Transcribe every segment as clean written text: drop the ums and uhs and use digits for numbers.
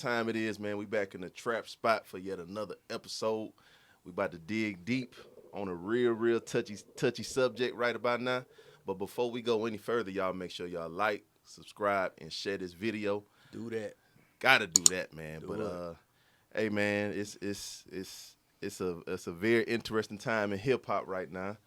time it is, man. We back in the trap spot for yet another episode. We about to dig deep on a real touchy subject right about now. But before we go any further, y'all make sure y'all like, subscribe, and share this video. Do that. Gotta do that, man. Hey, man, it's a very interesting time in hip hop right now.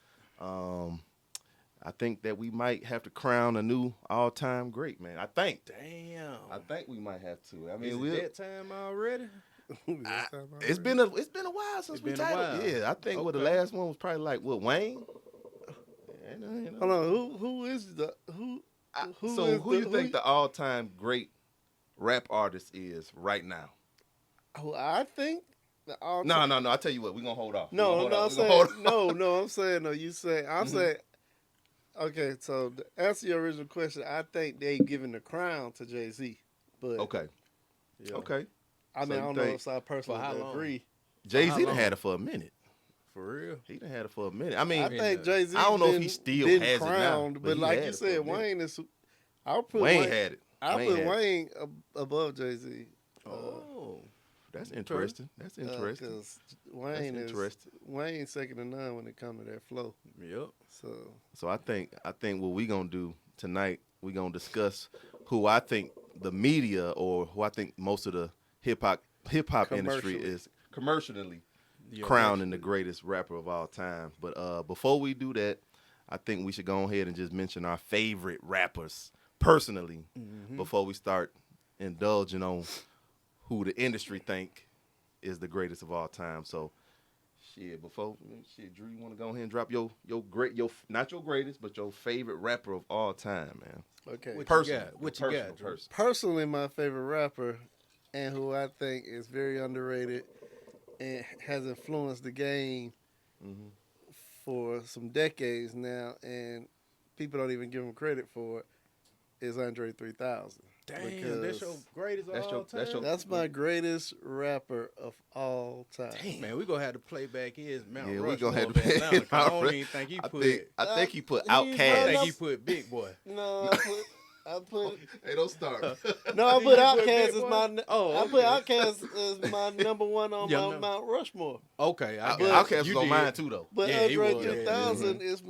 I think that we might have to crown a new all-time great, man. I think. Damn. I think we might have to. I Is mean, it that time already? it's been a while since we titled. Yeah, I think the last one was probably like Wayne. Hold on, who is the who? Who you think the all-time great rap artist is right now? Who I think the all. No. I tell you what, we are gonna hold off. I'm saying you say I'm saying. Okay, so to answer your original question, I think they giving the crown to Jay-Z. But okay. I mean, I don't know if I personally agree. Jay-Z done had it for a minute. For real? He done had it for a minute. I mean, I think Jay-Z. I don't know if he still has crowned, it now, but like you said, Wayne is. I'll put Wayne had it. I put Wayne above Jay-Z. That's interesting. That's interesting. Because Wayne's second to none when it comes to that flow. Yep. So I think what we gonna do tonight, we gonna discuss who I think the media or who I think most of the hip hop industry is commercially crowning the greatest rapper of all time. But before we do that, I think we should go ahead and just mention our favorite rappers personally before we start indulging on who the industry think is the greatest of all time. So, Drew, you want to go ahead and drop your not your greatest, but your favorite rapper of all time, man. Okay. What you got, Drew? Personally, my favorite rapper, and who I think is very underrated and has influenced the game for some decades now, and people don't even give him credit for it, is Andre 3000. Damn, that's your greatest of all time? That's my greatest rapper of all time. Damn. Man, we're going to have to play back his Mount Rushmore. We're going to have to play Atlanta, I don't even think he put... I think he put Outkast. I think he put Big Boy. No, I put... Hey, don't start. No, I put Outkast as my... I put Outkast as my number one on my Mount Rushmore. Okay. Outkast was on mine, too, though. But Andre 3000 is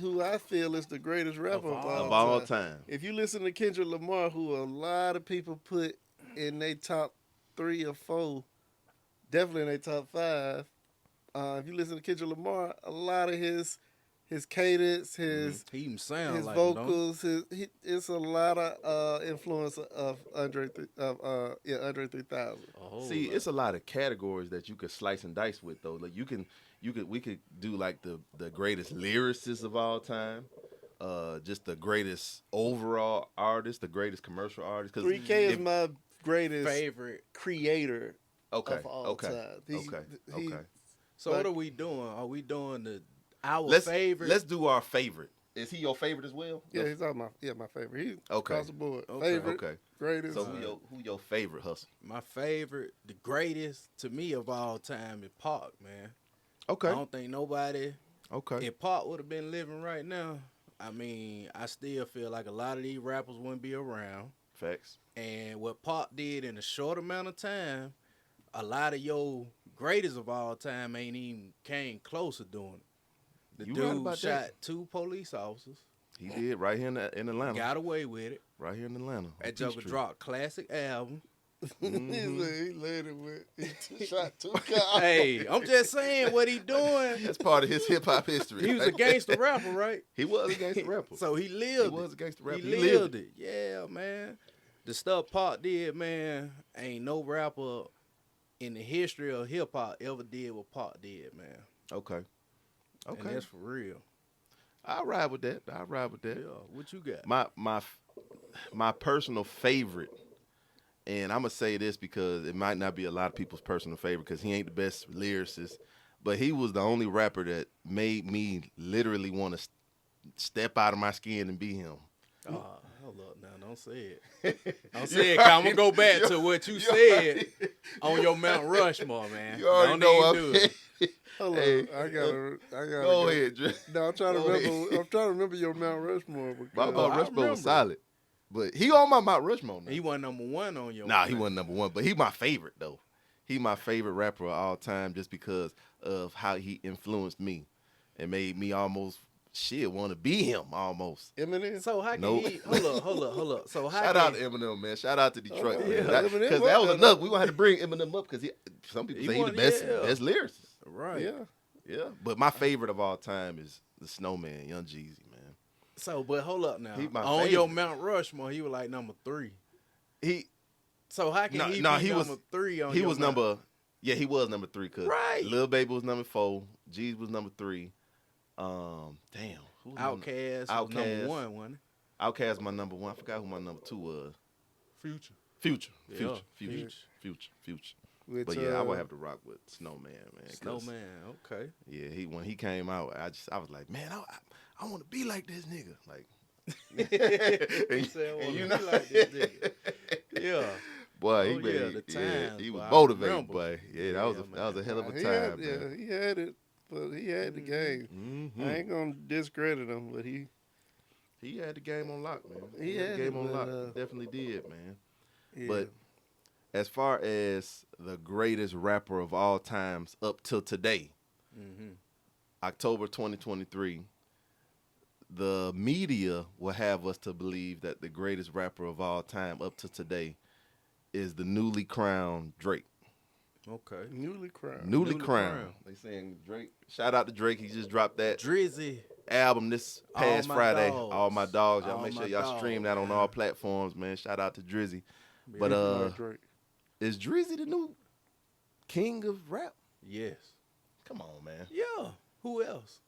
who I feel is the greatest rapper of all time. If you listen to Kendrick Lamar, who a lot of people put in their top 3 or 4, definitely in their top 5. If you listen to Kendrick Lamar, a lot of his cadence, his vocals, it's a lot of influence of Andre 3000. See, it's a lot of categories that you could slice and dice with, though. Like we could do like the greatest lyricist of all time, just the greatest overall artist, the greatest commercial artist. 3K is my greatest favorite creator of all time. Okay. So what are we doing? Are we doing our favorite? Let's do our favorite. Is he your favorite as well? Yeah, he's my favorite. He's across the board. Favorite, greatest. So who your favorite, Hustle? My favorite, the greatest to me of all time is Pac, man. Okay. I don't think nobody. Okay. If Pac would have been living right now, I mean, I still feel like a lot of these rappers wouldn't be around. Facts. And what Pac did in a short amount of time, a lot of your greatest of all time ain't even came close to doing it. The dude shot 2 police officers. He did right here in Atlanta. Got away with it. Right here in Atlanta. That Joker dropped classic album. He laid it with. He shot 2 guys. Hey, I'm just saying what he doing. That's part of his hip hop history. He was a gangster rapper, right? He was a gangster rapper. So he lived. He was a gangster rapper. He lived it. Yeah, man. The stuff Pac did, man, ain't no rapper in the history of hip hop ever did what Pac did, man. Okay. And that's for real. I'll ride with that. Yeah. What you got? My personal favorite. And I'm going to say this because it might not be a lot of people's personal favorite because he ain't the best lyricist, but he was the only rapper that made me literally want to step out of my skin and be him. Hold up now. Don't say it. Don't say it, cause I'm going to go back to what you said on your Mount Rushmore, man. You already know do it. Hold on. I gotta go ahead, Dre. No, I'm trying to remember your Mount Rushmore. My Mount Rushmore was solid. But he on my Mount Rushmore now. He wasn't number one on your. Nah, he wasn't number one, but he my favorite though. He my favorite rapper of all time just because of how he influenced me and made me almost want to be him almost. Eminem. So how can he? Hold up. So how shout out to Eminem, man. Shout out to Detroit, man. yeah. Because that was enough. We gonna have to bring Eminem up because some people say he's the best lyricist. Right. Yeah. But my favorite of all time is the Snowman, Young Jeezy, man. So, but hold up now. He my on favorite. your Mount Rushmore, he was like number 3. So how can he be number 3 on? He was number. Yeah, he was number 3 because right. Lil Baby was number 4. Jeezy was number 3. Damn. Outkast was number 1, wasn't it? Outkast my number 1. I forgot who my number 2 was. Future. But yeah, I would have to rock with Snowman, man. Snowman, okay. Yeah, when he came out, I was like, man, I want to be like this nigga, like. and you know, like this nigga. Yeah. Boy, he was motivated, boy. Yeah, that was a hell of a time. He had it, but he had the game. I ain't gonna discredit him, but he had the game on lock, man. He had the game on lock. Definitely did, man. Yeah. But as far as the greatest rapper of all times up till today, October 2023, the media will have us to believe that the greatest rapper of all time up to today is the newly crowned Drake. Okay. Newly crowned. They saying Drake. Shout out to Drake. He just dropped that Drizzy album this past Friday. Dogs. All my dogs. Y'all make sure y'all stream that on all platforms, man. Shout out to Drizzy. But is Drizzy the new king of rap? Yes. Come on, man. Yeah. Who else?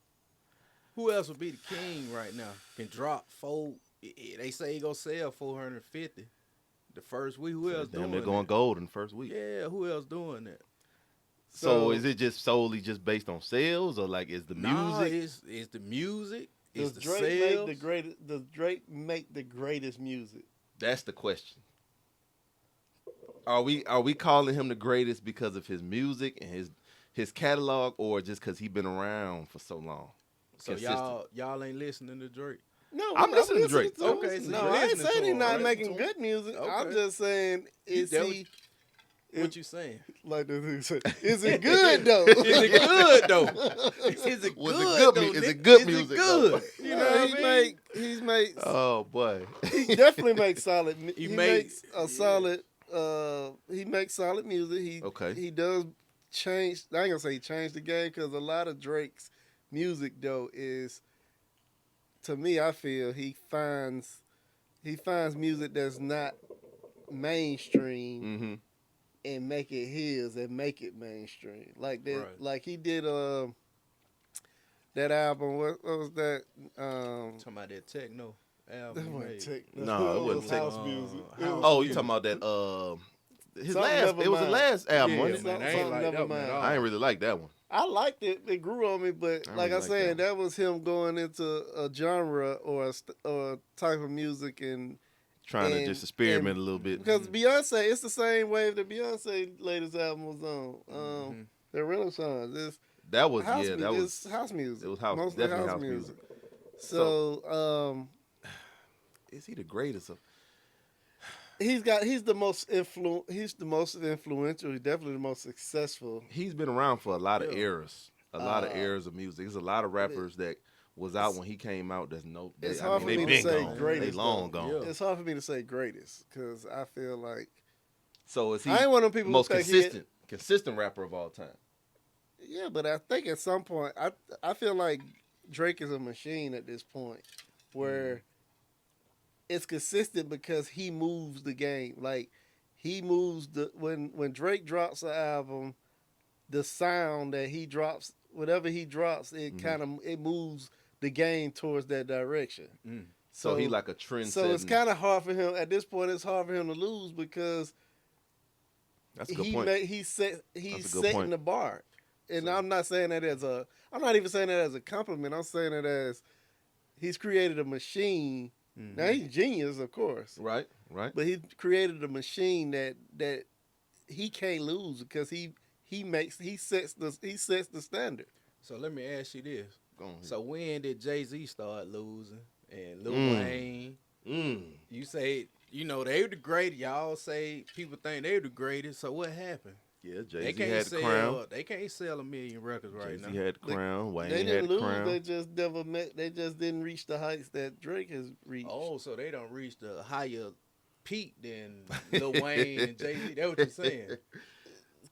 Who else would be the king right now? Can drop 4. They say he gonna sell 450 the first week. Who else doing that? They're going gold in the first week. Yeah. Who else doing that? So is it just solely just based on sales, or like is the music? Nah, it's the music. It's the Drake sales. Does Drake make the greatest music? That's the question. Are we calling him the greatest because of his music and his catalog, or just because he's been around for so long? So y'all ain't listening to Drake? No, I'm listening to Drake. Okay, so I ain't saying he's not making good music. Okay. I'm just saying, what you saying? Like the say, is it good though? Is it good though? Is it good though? Is it good music? Good. You know what I mean? He's made. Oh boy. He definitely makes solid. He makes a solid. He makes solid music. He does change. I ain't gonna say he changed the game because a lot of Drake's music though is, to me, I feel he finds music that's not mainstream and make it his and make it mainstream. Like that, like he did that album. What was that? Talking about that techno album. No, it wasn't house music. You talking about that? His last. It was the last album. Wasn't it? I ain't really like that one. I liked it. It grew on me, but like I said, that was him going into a genre or a type of music and trying to just experiment a little bit. Because Beyonce, it's the same wave that Beyonce latest album was on. The Renaissance. That was house music. It was mostly house music. So, is he the greatest of? He's the most influential. He's definitely the most successful. He's been around for a lot of eras. A lot of eras of music. There's a lot of rappers that was out when he came out. It's hard for me to say greatest. They long gone. Yeah. It's hard for me to say greatest because I feel like. So is he? I ain't one of them people most consistent rapper of all time. Yeah, but I think at some point I feel like Drake is a machine at this point where. It's consistent because he moves the game. Like he moves when Drake drops an album, the sound that he drops, whatever he drops, it it moves the game towards that direction. So he like a trend. So it's kind of hard for him at this point. It's hard for him to lose because that's a good point. He's setting the bar, and I'm not saying that I'm not even saying that as a compliment. I'm saying it as he's created a machine. Now he's genius, of course. Right. But he created a machine that he can't lose because he sets the standard. So let me ask you this. So when did Jay-Z start losing and Lil Wayne? You say, they were the greatest. Y'all say people think they were the greatest. So what happened? Yeah, Jay-Z had the crown. They can't sell 1 million records right now. Jay-Z had the crown. Wayne they had the lose, crown. They just never met. They just didn't reach the heights that Drake has reached. Oh, so they don't reach the higher peak than Lil Wayne and Jay-Z. That's what you're saying.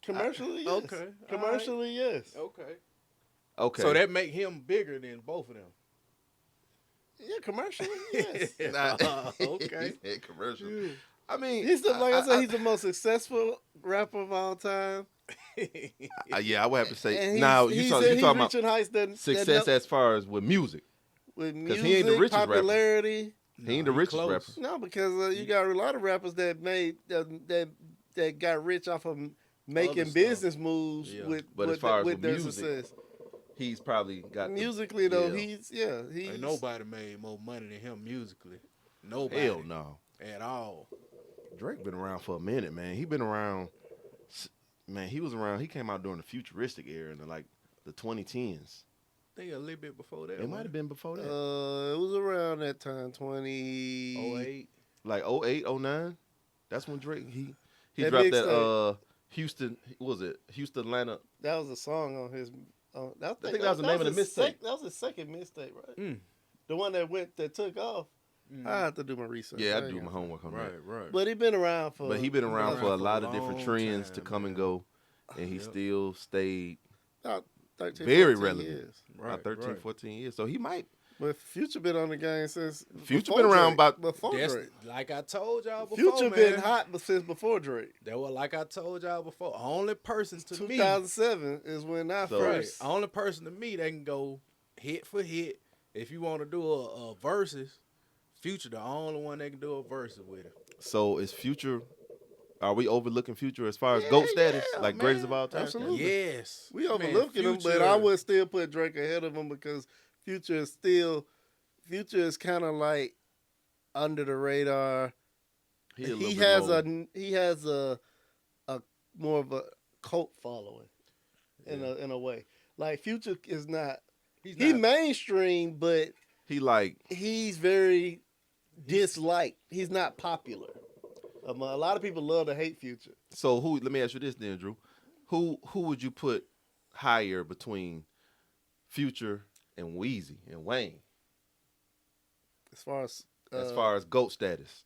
Commercially, yes. Okay. Commercially, yes. Okay. So that make him bigger than both of them. Yeah, commercially, yes. Okay. He said commercial. I mean, he's the most successful rapper of all time. Yeah, I would have to say. Now you talking about success as far as with music. With music, he ain't the richest popularity. Rapper. He ain't the richest rapper. No, because you got a lot of rappers that made that got rich off of making business moves with their music, success. He's probably got musically though. He's ain't nobody made more money than him musically. Nobody. Hell no. At all. Drake been around for a minute, man. He been around. Man, he was around. He came out during the futuristic era in the 2010s. I think a little bit before that. It might have been before that. It was around that time, 2008. Like 08, 09. That's when Drake he dropped that Houston. What was it? Houston, Atlanta. That was a song on his. I think that was the name of the mixtape. That was his second mixtape, right? The one that took off. I have to do my research. Yeah, I do my homework on that. Right. But he been around for. But he been around for a lot of different trends to come and go, and he still stayed 13, very relevant. Years. About 13, 14 years. So he might. But Future been on the game since. Future been around before Drake. Like I told y'all before, Future been hot since before Drake. That was like I told y'all before. Only person to 2007 is when I first. Only person to me that can go hit for hit. If you want to do a versus, Future the only one that can do a versus with it. So is Future? Are we overlooking Future as far as GOAT status, like man, greatest of all time? Absolutely. Yes, we overlooking him, but I would still put Drake ahead of him because Future is kind of like under the radar. He has a more of a cult following in a way. Like Future is not. He's mainstream, but he's very disliked. He's not popular. A lot of people love to hate Future. So let me ask you this then, Drew. Who would you put higher between Future and Weezy and Wayne? As far as GOAT status.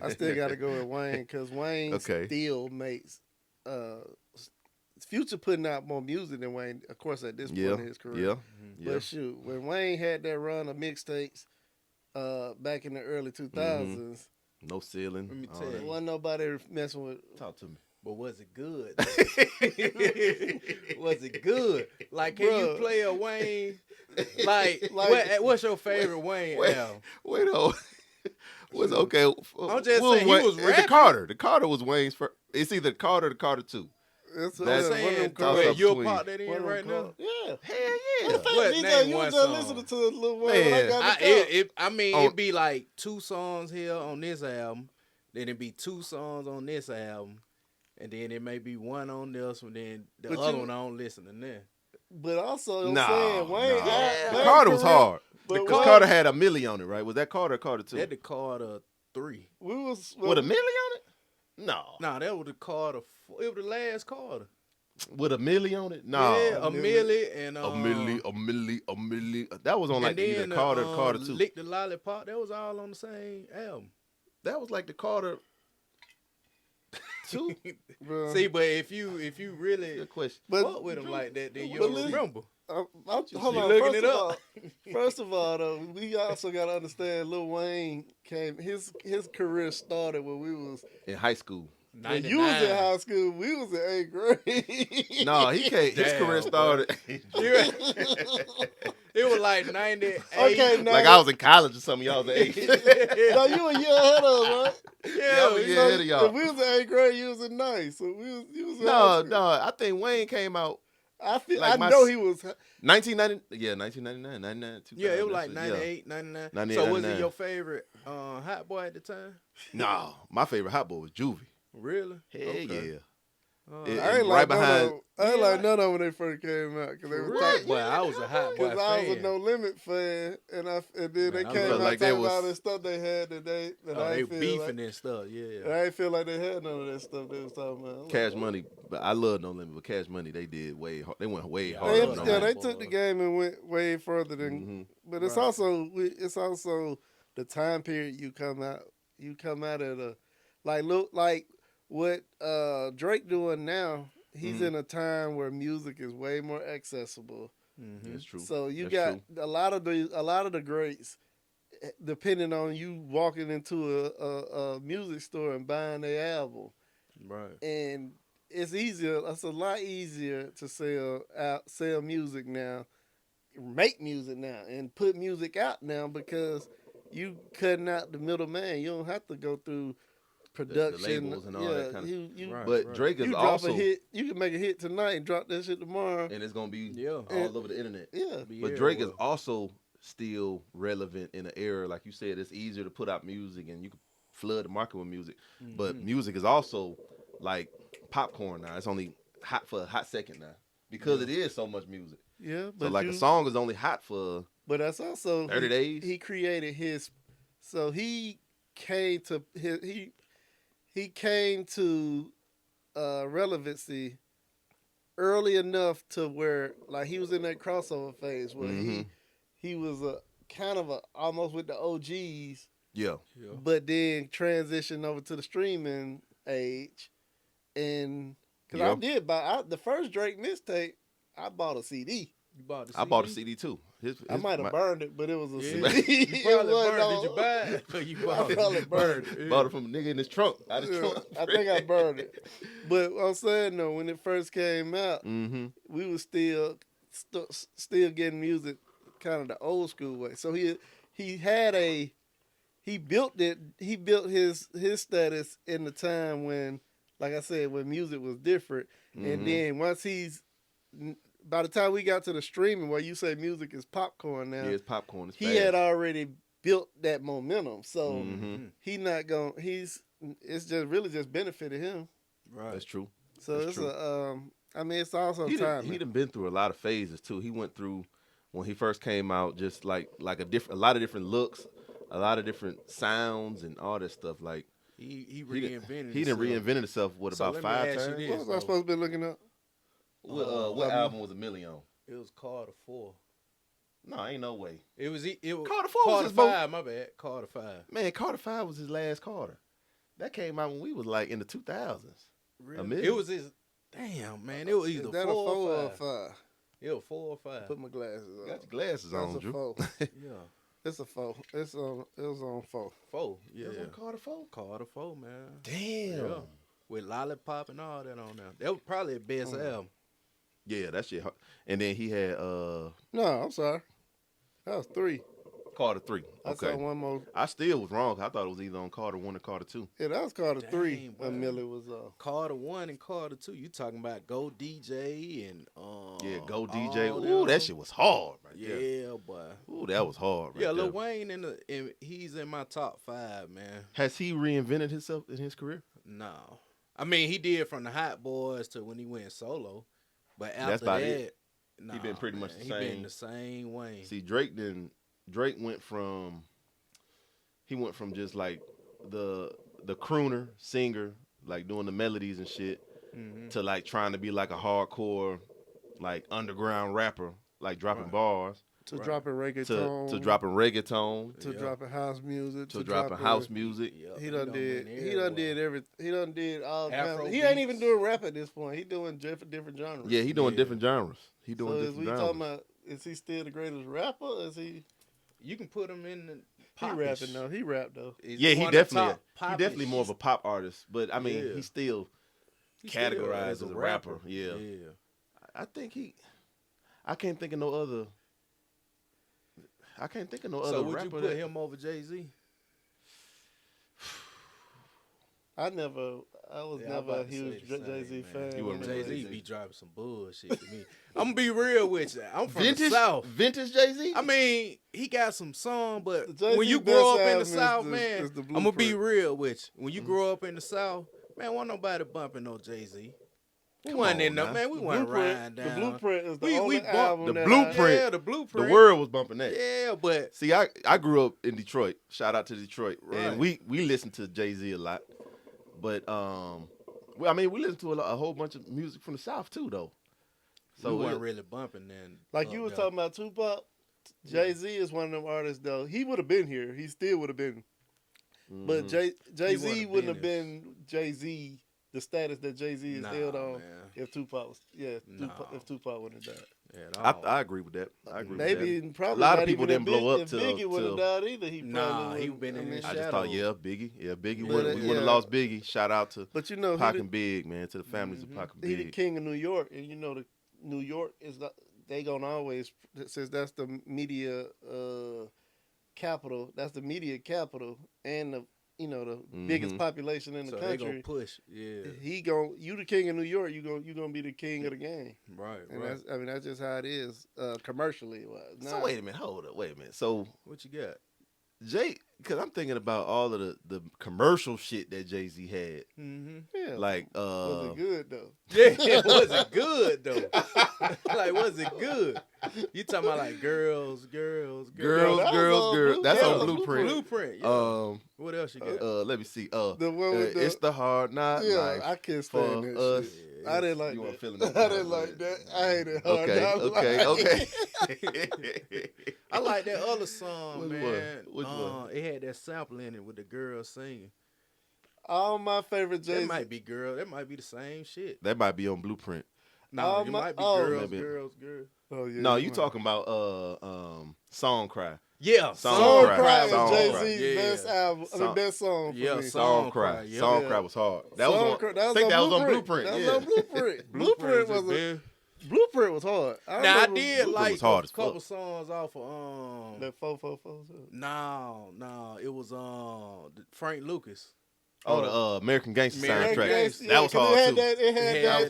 I still got to go with Wayne because Wayne still makes Future putting out more music than Wayne, of course, at this point in his career. Yeah. But shoot, when Wayne had that run of mixtapes back in the early 2000s, no ceiling. Let me tell you, wasn't nobody messing with. Talk to me. But was it good? Was it good? Like, can you play a Wayne? Like what's your favorite Wayne album? Wait on. Was okay. I'm just saying he was rapping. The Carter. The Carter was Wayne's first. It's either Carter or the Carter 2. That's what I'm saying. You'll pop that in right now? Yeah. Hell yeah. What name you one was song? listening to Lil Wayne. It'd be like 2 songs here on this album. Then it'd be 2 songs on this album. And then it may be 1 on this one. Then the other one I don't listen to then. But also, I'm saying Wayne. The Carter was hard. Because Carter had a milli on it, right? Was that Carter or Carter 2? That the Carter 3. With a milli on it? No. Nah, that was the Carter. It was the last Carter. With a milli on it? No. Yeah, a milli and a milli. That was on like either Carter or Carter 2. Lick the Lollipop. That was all on the same album. That was like the Carter 2. See, but if you really fuck with him like that, then you'll remember. Hold on. Looking it up. First of all, though, we also got to understand Lil Wayne his career started when we was in high school. When you was in high school, we was in 8th grade. No, he can't. His career started. It was like 98. Okay, like I was in college or something. Y'all was in 8th. No, you a year ahead of us, right? Yeah, I was a year ahead of y'all. If we was in 8th grade, you was in 9th. So you was in No, I think Wayne came out. I know he was 1990. Yeah, 1999, 99, 2000. Yeah, it was like 98, 99. So was it your favorite Hot Boy at the time? No, my favorite Hot Boy was Juvie. Really? Hell yeah. I ain't like behind. I ain't like none of them when they first came out because they were talking. Well, I was a Hot Boy fan. Because I was a No Limit fan, and then they came out talking about all the stuff they had that I they feel beefing like, and stuff. Yeah, and I didn't feel like they had none of that stuff they was talking about. Cash Money, but I love No Limit. But Cash Money, they did way hard. They went way harder. They took the game and went way further than. But it's also the time period you come out. You come out at a like what Drake doing now. He's in a time where music is way more accessible. That's true. So you got a lot of the greats, depending on you walking into a music store and buying their album. Right. And it's easier. It's a lot easier to sell music now, make music now, and put music out now because you cutting out the middleman. You don't have to go through production, the labels and all that kind of. But Drake is you also drop a hit. You can make a hit tonight and drop that shit tomorrow, and it's gonna be all over the internet. Yeah, but Drake is also still relevant in an era like you said. It's easier to put out music and you can flood the market with music. But music is also like popcorn now. It's only hot for a hot second now because it is so much music. Yeah, but so a song is only hot for. But that's also 30 days. He created his, so he came to he came to relevancy early enough to where like he was in that crossover phase where he was a kind of almost with the OGs. Yeah. But then transitioned over to the streaming age, and because I did buy the first Drake mixtape, I bought a CD. You bought the CD? I bought a CD too. I might have burned it, but it was a CD. You probably burned it. Did you buy it? You bought I probably burned it. Bought it from a nigga in his trunk. Out of trunk. I think I burned it. But I'm saying though, when it first came out, we was still getting music kind of the old school way. So he built his status in the time when, like I said, when music was different. And then once by the time we got to the streaming where you say music is popcorn now. Yeah, it's popcorn. It's he fast. had already built that momentum. So it's just really just benefited him. Right. That's true. So That's true. It's also time. He done been through a lot of phases too. He went through when he first came out, just like a lot of different looks, a lot of different sounds and all that stuff. Like he reinvented. He done reinvented himself about 5 times. What was I supposed to be looking up? What album was a million on? It was Carter 4. No, ain't no way. It was Carter 4 Carter was 5. My bad. Carter 5. Man, Carter 5 was his last Carter. That came out when we was like in the 2000s. Really? It was his. Damn, man. It was either 4 or 5. It was 4 or 5. Put my glasses on. Got your glasses on, Drew. 4. Yeah. It's a 4. It was on 4. 4. Yeah. It was on Carter 4? Carter 4, man. Damn. Yeah. With Lollipop and all that on there. That was probably the best album. Yeah, that shit. And then he had No, I'm sorry. That was 3. Carter 3. Okay. I saw one more. I still was wrong. I thought it was either on Carter 1 or Carter 2. Yeah, that was Carter 3 when Millie was Carter 1 and Carter 2. You talking about Go DJ and yeah, Go DJ. Ooh, that shit was hard right there. Yeah, boy. Ooh, that was hard right yeah, there. Lil Wayne he's in my top 5, man. Has he reinvented himself in his career? No. I mean, he did from the Hot Boys to when he went solo. But after that's about that, it. He been pretty much the same. He been the same way. See, Drake went from just like the crooner singer, like doing the melodies and shit, to like trying to be like a hardcore, like underground rapper, like dropping bars. To dropping reggaeton. To dropping reggaeton. To dropping house music. To dropping house music. He done did everything. He done did all kinds. He ain't even doing rap at this point. He doing different genres. Yeah, he doing different genres. He doing different genres. Talking about, is he still the greatest rapper? Or is he? You can put him in the pop. He rapping though. He rap though. Yeah, he definitely more of a pop artist. But I mean, he's still categorized as a rapper. Yeah. I think I can't think of no other. So would you put him over Jay-Z? I was never a huge Jay-Z fan. Jay-Z be dropping some bullshit to me. I'm going to be real with you. I'm from the South. Vintage Jay-Z? I mean, he got some song, but when you grow up in the South, man, I'm going to be real with you. When you grow up in the South, man, wasn't nobody bumping no Jay-Z. We wasn't in the man. We wasn't riding down. The Blueprint is the only album. The Blueprint. Yeah, the Blueprint. The world was bumping that. Yeah, but see, I grew up in Detroit. Shout out to Detroit, right. and we listened to Jay-Z a lot. But I mean, we listened to a whole bunch of music from the South too, though. So we wasn't really bumping then. Like you was talking about Tupac. Jay-Z is one of them artists, though. He would have been here. He still would have been. Mm-hmm. But Jay-Z wouldn't have been Jay-Z, the status that Jay-Z is held on, man. If Tupac was, if Tupac wouldn't have died. Yeah, I agree with that. I agree Maybe with that. Probably a lot of people didn't blow up till Biggie wouldn't have died either. He probably he been in his shadow. I just thought, Biggie. Yeah, Biggie. We would have lost Biggie. Shout out to Pac and Big, man, to the families of Pac and Big. He the king of New York, and New York is they gonna always, since that's the media capital. That's the media capital and the biggest population in the country. They gonna push. Yeah. You the king of New York. You gonna be the king of the game. Right. And right. that's just how it is commercially. So wait a minute. Hold up. Wait a minute. So what you got? Jay, because I'm thinking about all of the commercial shit that Jay-Z had. Mm-hmm. Yeah. Like, was it good though? Yeah, was it good though? Like, was it good? You talking about like girls? That's on Blueprint. Blueprint. Yeah. What else you got? Let me see. The one with it's the hard knock life. I can't stand that us. Shit. I didn't like that. I didn't like that. I hated hard Okay. I like that other song, man. Which one? It had that sample in it with the girls singing. All my favorite Jay-Z. That might be girl. That might be the same shit. That might be on Blueprint. No, it might be girls. Oh yeah. No, you talking about Song Cry. Yeah, Song Cry is Jay-Z's best album. Best song for me. Song Cry. Song Cry was hard. That was on Blueprint. That was on Blueprint. Blueprint was hard. I did like a couple songs off of that 444. No, it was Frank Lucas. Oh, the American Gangster soundtrack. That was hard too. It had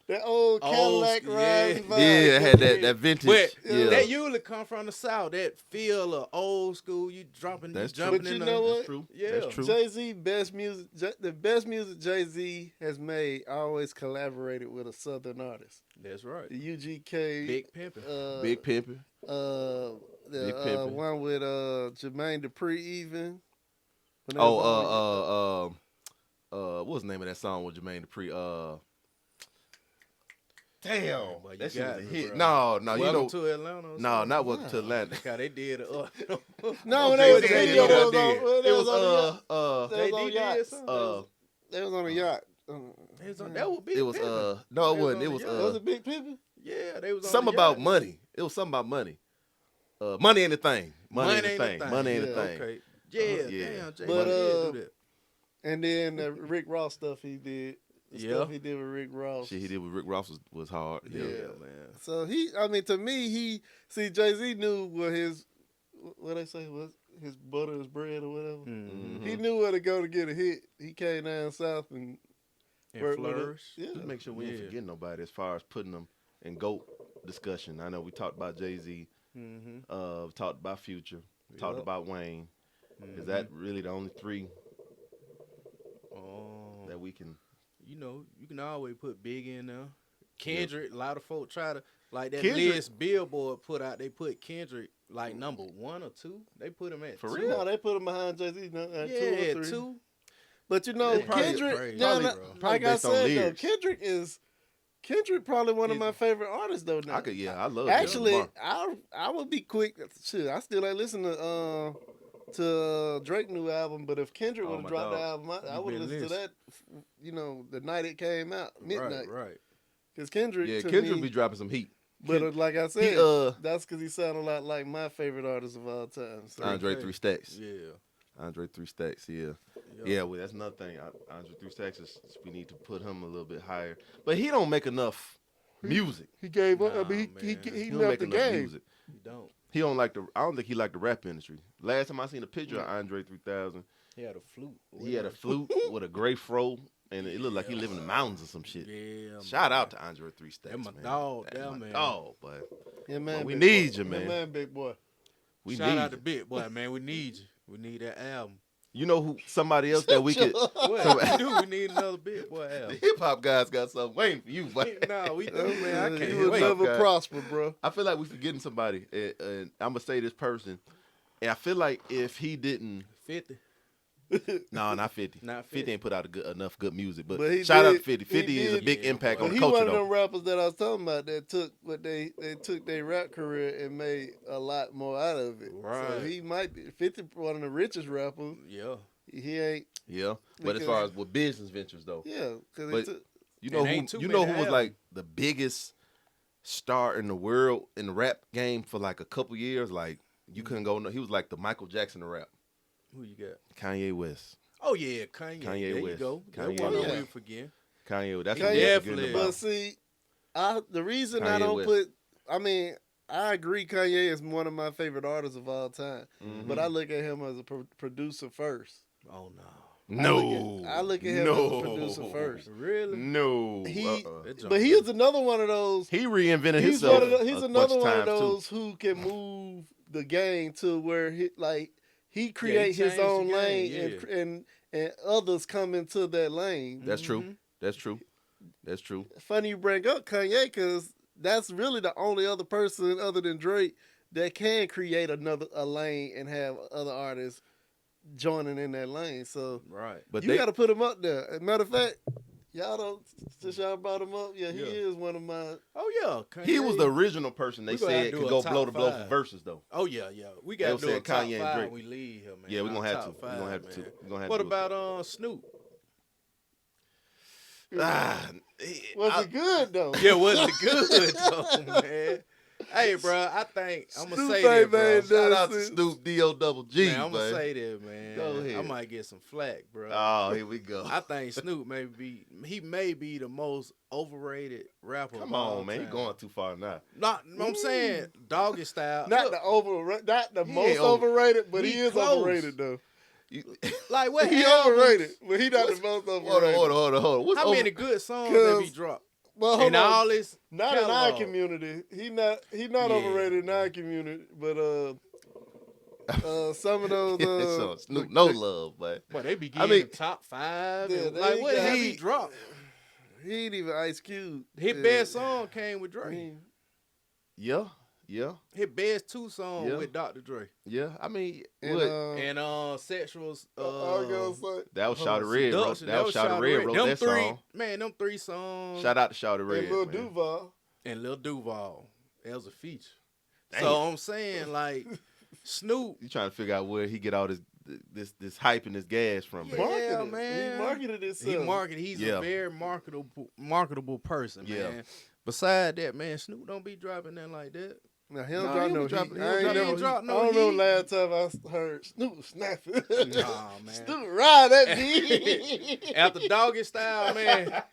that old Cadillac ride. Yeah, it had that vintage. But that usually come from the South. That feel of old school. You jumping. But you know what? That's true. Yeah, that's true. Jay-Z best music. The best music Jay-Z has made always collaborated with a Southern artist. That's right. The UGK. Big Pimpin'. Big Pimpin'. The one with Jermaine Dupri even. What was the name of that song with Jermaine Dupri? Damn, well, that shit was a hit. Bro. No, Welcome to Atlanta. No, not Welcome to Atlanta. God, they did it. No, they was video. They was on a yacht. That was Big Pimpin'. No, it wasn't. It was a Big Pimpin'. Yeah, they was on something about money. It was something about money. Money ain't the thing. Money ain't the thing. Money ain't the thing. Okay. Yeah. Damn, Jay, but do that. And then the Rick Ross stuff he did. Stuff he did with Rick Ross. Shit he did with Rick Ross was hard. Yeah, man. So to me, Jay-Z knew what they say was his butter, his bread, or whatever. Mm-hmm. He knew where to go to get a hit. He came down south and flourish. Yeah. Just make sure we ain't forgetting nobody as far as putting them in GOAT discussion. I know we talked about Jay-Z. Mm-hmm. Talked about Future. Talked about Wayne. Is that really the only three that we can? You can always put Big in there. Kendrick, a lot of folk try to, like that list Billboard put out, they put Kendrick like number 1 or 2. They put him at For 2. real? No, they put him behind Jay-Z at 2 or 3. 2. But Kendrick, like I said, though, Kendrick probably one of my favorite artists though. Now I love. Actually, I would be quick. Shit, I still ain't listen to Drake new album, but if Kendrick would have dropped the album, I would listen to that. The night it came out, midnight. Right. Because Kendrick, Kendrick be dropping some heat. But like I said, that's because he sound a lot like my favorite artist of all time. So. Andre 3 Stacks. Yeah. Andre 3 Stacks. Yeah. Yeah. Well, that's another thing. Andre 3 Stacks we need to put him a little bit higher, but he don't make enough music. He gave up. I mean, he left the game. Music. He don't. He don't like the. I don't think he liked the rap industry. Last time I seen a picture of Andre 3000, he had a flute. He had a flute with a gray fro, and it looked like he lived in the mountains or some shit. Yeah. Shout out to Andre 3 Stacks. That's my dog. That's my dog, but yeah, man, we need you, man. Yeah, man, big boy. Shout out to Big Boy, man. We need you. We need that album. You know who? Somebody else that we could. What? We need another big boy album. The hip hop guys got something waiting for you, boy. No, we do, man. I can't You will never prosper, bro. I feel like we forgetting somebody, and I'm gonna say this person, and I feel like if he didn't 50. No, not 50. Not 50 ain't put out enough good music. But he shout out did, to 50. 50 is a big impact on the he culture, one of though. them rappers that I was talking about that took what they took their rap career and made a lot more out of it. Right. So he might be 50, one of the richest rappers. Yeah. He ain't. Yeah, but as far as with business ventures, though. Yeah, because you know who was like the biggest star in the world in the rap game for like a couple years? Like you couldn't go. He was like the Michael Jackson of rap. Who you got? Kanye West. Oh yeah, Kanye. There West. You go. Kanye That one West. we forget. Kanye. That's Kanye, definitely. But see, the reason Kanye I don't West. I agree Kanye is one of my favorite artists of all time. Mm-hmm. But I look at him as a producer first. Oh no. I look at him as a producer first. Really? No. But he is another one of those. He reinvented himself. He's another one of those who can move the game to where he creates his own lane and others come into that lane. That's true. That's true. That's true. Funny you bring up Kanye because that's really the only other person other than Drake that can create a lane and have other artists joining in that lane. So right, but you got to put him up there. As a matter of fact, y'all don't. Since y'all brought him up, he is one of my. Oh yeah, Kanye. He was the original person they said could go blow to blow for verses though. Oh yeah. We got to do a top Kanye five. And Drake. We leave here, man. Yeah, we're gonna have to. We're gonna have to. What about Snoop? Was it good though? Yeah, was it good though, man? Hey, bro, I think I'm gonna say that, bro. Shout out to Snoop D-O-double-G, man. I'm gonna say that, man. Go ahead. I might get some flack, bro. Oh, here we go. I think Snoop may be the most overrated rapper. Come on, man. You're going too far now. I'm saying Doggy Style. Not the most overrated, but he is close. Overrated though. Like what? He overrated, but he not the most overrated. Hold on. How many good songs have he dropped? Well, in all this not catalog. In our community. He not overrated in our community, but some of those Snoop no love, but they be getting top 5. Yeah, like what have he dropped? He ain't even Ice Cube. His best song came with Drake. Yeah. His best 2 songs with Dr. Dre. Yeah, I mean, and Sexuals. That was Shawty Red. That was Shawty Red wrote that song. Man, them 3 songs. Shout out to Shawty Red. And Lil Duval. That was a feature. Damn. So I'm saying, like, Snoop. You trying to figure out where he get all this hype and this gas from? Yeah, man. He marketed himself. He's a very marketable person, man. Besides that, man, Snoop don't be dropping nothing like that. Now, he don't drop no heat. I don't know last time I heard Snoop snapping. Nah, man. Snoop ride that beat. After Doggy Style, man.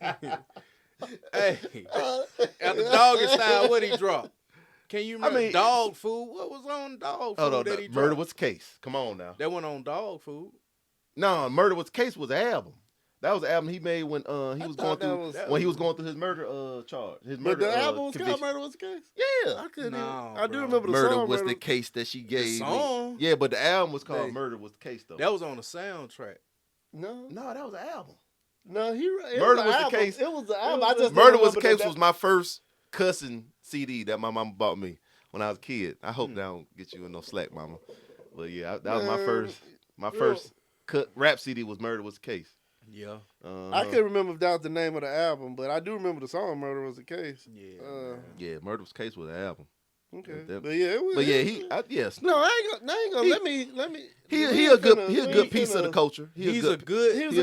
Hey. After Doggy Style, what he dropped? Can you remember Dog Food? What was on Dog Food that he dropped? Murder Was the Case. Come on now. That went on Dog Food. No, Murder Was the Case was an album. That was the album he made when he was going through his murder charge. But the album was called Murder Was the Case? Yeah. I do remember the Murder song. Was the Case that she gave. The song? Yeah, but the album was called Murder Was the Case though. That was on the soundtrack. No, that was an album. No, Murder Was the Case. It was the album. Murder Was the Case was my first cussing CD that my mama bought me when I was a kid. I hope that don't get you in no slack, mama. But yeah, that was my first rap CD was Murder Was the Case. Yeah. I couldn't remember if that was the name of the album, but I do remember the song "Murder Was the Case." Yeah. Murder Was the Case was the album. Okay. But yeah, No, I ain't gonna. Let me. He a good piece of the culture. He was a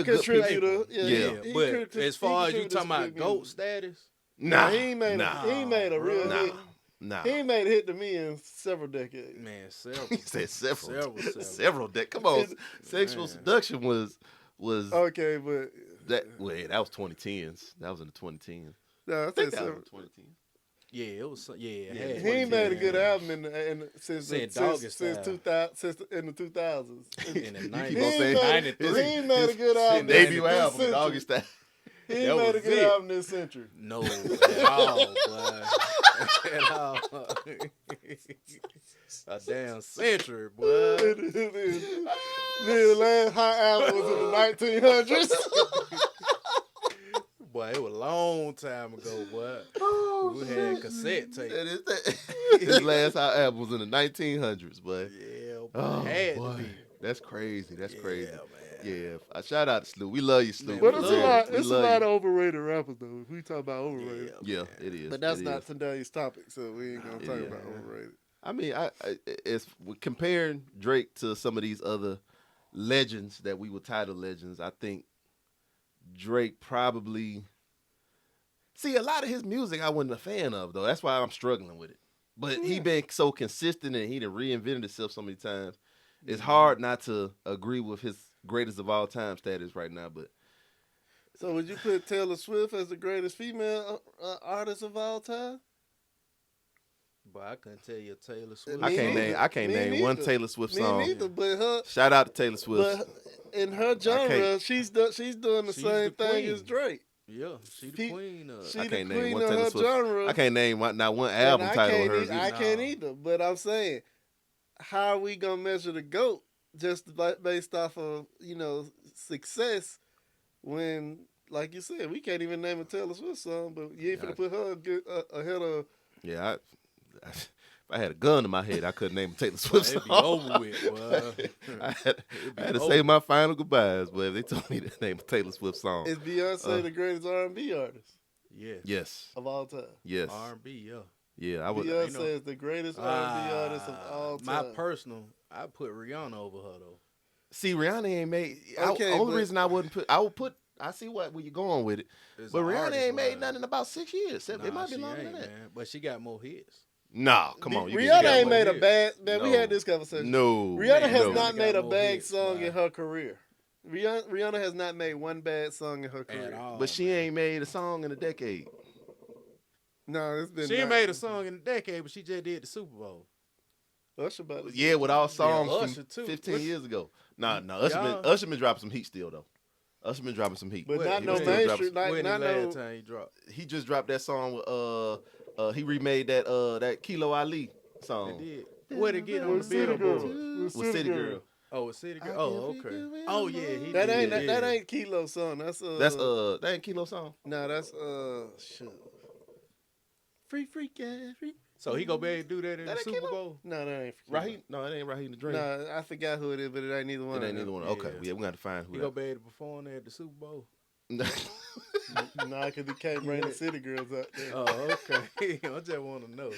contributor. Yeah. But as far as you talking about GOAT status, he ain't made a real hit. Nah. He ain't made a hit to me in several decades. Man, several. He said several decades. Come on, Sexual Seduction was okay, but that was 2010s. That was in the 2010s. No, I think that was 2010s. Yeah, it was. Yeah, he ain't made a good album since in the 2000s. In the 93. He ain't made a good album. Debut album, Doggy Style. He ain't made a good album this century. No, at all, boy. At all. A damn century, boy. The last hot album was in the 1900s. Boy, it was a long time ago, boy. Oh, We had cassette tape. His last hot album was in the 1900s, boy. Yeah, boy. Oh, had boy. to be. That's crazy. That's crazy. Man. Yeah. Shout out to Sloop. We love you, Sloop. But it's a lot of overrated rappers, though. If we talk about overrated. Yeah, it is. But that's not today's topic, so we ain't going to talk about overrated. I mean, it's comparing Drake to some of these other legends that we would title legends. I think Drake probably... See, a lot of his music I wasn't a fan of, though. That's why I'm struggling with it. But he been so consistent and he done reinvented himself so many times. It's hard not to agree with his greatest of all time status right now. But so would you put Taylor Swift as the greatest female artist of all time? But I couldn't tell you Taylor Swift. I can't name one Taylor Swift song. Me neither, but shout out to Taylor Swift. But in her genre, she's doing the same thing as Drake. Yeah, she the queen of. She the queen of her genre. I can't name not one album title of hers. I can't either. But I'm saying, how are we gonna measure the GOAT just based off of success when, like you said, we can't even name a Taylor Swift song, but you ain't finna put her ahead of. Yeah, if I had a gun to my head, I couldn't name a Taylor Swift song. It'd be over with, I had to say my final goodbyes, but if they told me to name a Taylor Swift song. Is Beyonce the greatest R&B artist? Yes. Of all time? Yes. R&B, yeah. Yeah, I would. Beyonce is the greatest R&B artist of all time. My personal, I put Rihanna over her, though. See, Rihanna ain't made... Okay, only reason I wouldn't put... I would put... I see where you're going with it. But Rihanna ain't made nothing in about 6 years. It might be longer than that. Man. But she got more hits. Nah, come on. Rihanna ain't made a bad... Man, we had this conversation. No. Rihanna has not made a bad song in her career. Rihanna has not made one bad song in her career. But she ain't made a song in a decade. No, it's been... She ain't made a song in a decade, but she just did the Super Bowl. Usher with all songs from 15 years ago. Nah, Usher been dropping some heat still, though. Usher been dropping some heat. But not no mainstream. When the last time he dropped? He just dropped that song with, he remade that Kilo Ali song. He did. Where'd it get on the Billboard? With City Girl. Oh, with City Girl. Oh, okay. Oh, yeah. That ain't Kilo song. That's that ain't Kilo song. No, that's shit. Free. So he gonna be able to do that in the Super Bowl? No, that ain't Raheem. No, it ain't Raheem the Dream. No, I forgot who it is, but it ain't neither one. It ain't neither one. Okay, yeah, we got to find who. He gonna be able to perform there at the Super Bowl? No, because he can't bring the City Girls out there. Oh, okay. I just want to know.